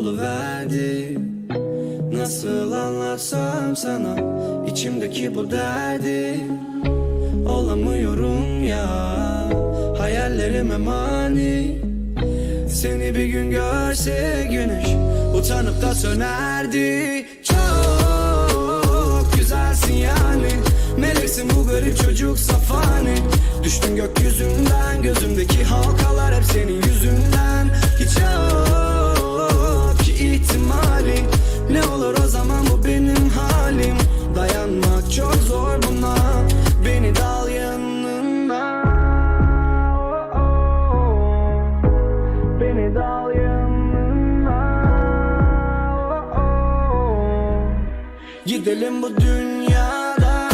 oluverdi. Nasıl anlatsam sana içimdeki bu derdi. Olamıyorum ya, hayallerime mani. Seni bir gün görse güneş utanıp da sönerdi. Çok güzelsin yani, meleksin bu garip çocuk safani. Düştün gökyüzünden, gözümdeki halkalar hep senin yüzünden. Hiç yok ki ihtimali, ne olur o zaman bu benim halim. Dayanmak çok zor buna, beni de al yanına. Beni de al yanına. Gidelim bu dünyada.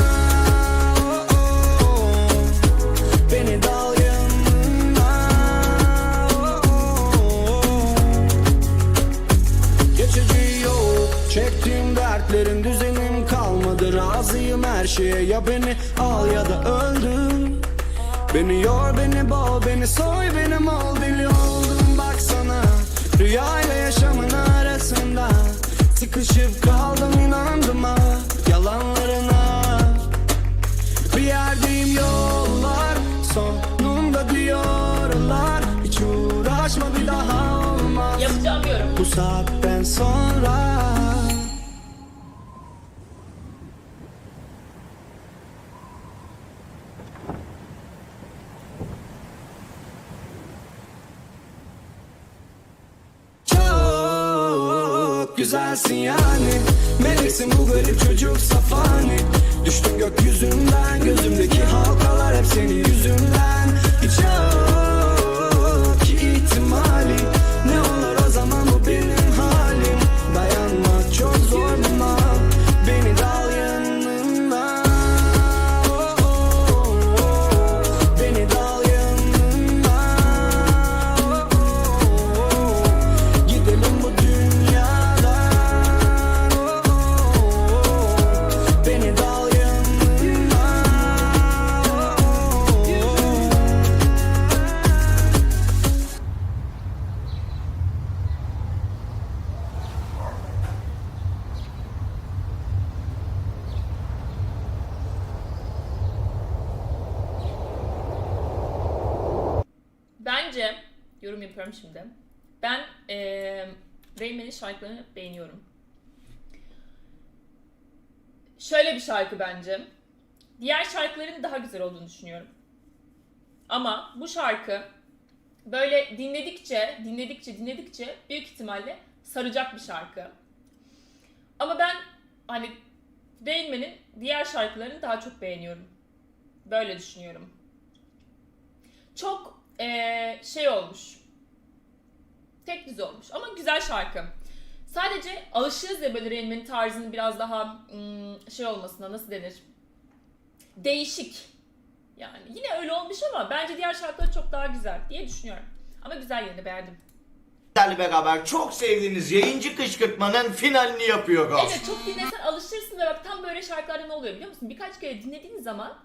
Beni de al yanına. Geçici yok, çektiğim dertlerin düzenim kalmadı. Razıyım her şeye, ya beni al ya da öldür. Beni yor, beni boğ, beni soy, benim ol. Deli oldum baksana, rüyayla yaşamın arasında. Sıkışıp kaldım, inandım ha yalanlarına. Bir yerdeyim, yollar sonunda diyorlar. Hiç uğraşma, bir daha olmaz. Yapacağım diyorum. Bu saatten sonra. Çok güzelsin yani, meleksin bu garip çocuk safani. Düştüm gökyüzünden, gözümdeki halkalar hep senin yüzünden. Hiç yok ki ihtimali, ne olur o zaman bu benim halim. Dayanmak çok zor buna, beni de al yanına. Beni de al yanına. Gidelim bu dünyadan. Beni de al yanına. Bence yorum yapıyorum şimdi. Ben Rain Man'in şarkılarını beğeniyorum. Şöyle bir şarkı bence. Diğer şarkıların daha güzel olduğunu düşünüyorum. Ama bu şarkı böyle dinledikçe büyük ihtimalle saracak bir şarkı. Ama ben hani Rain Man'in diğer şarkılarını daha çok beğeniyorum. Böyle düşünüyorum. Çok şey olmuş. Tek düze olmuş ama güzel şarkı. Sadece alışığız ya böyle Rain Man'in tarzının biraz daha şey olmasına, nasıl denir? Değişik. Yani yine öyle olmuş ama bence diğer şarkıları çok daha güzel diye düşünüyorum. Ama güzel, yine beğendim. Beraber çok sevdiğiniz yayıncı kışkırtmanın finalini yapıyoruz. Evet, çok dinlesen alışırsın ve bak tam böyle şarkılarda ne oluyor biliyor musun? Birkaç kere dinlediğin zaman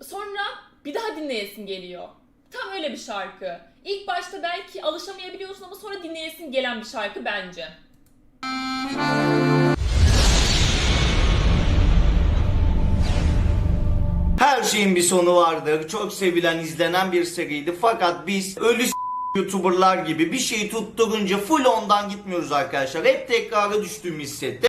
sonra bir daha dinleyesin geliyor. Tam öyle bir şarkı. İlk başta belki alışamayabiliyorsun ama sonra dinleyesin gelen bir şarkı bence. Her şeyin bir sonu vardır. Çok sevilen, izlenen bir seriydi. Fakat biz ölü YouTuber'lar gibi bir şeyi tutturunca full ondan gitmiyoruz arkadaşlar. Hep tekrara düştüğümü hissettim.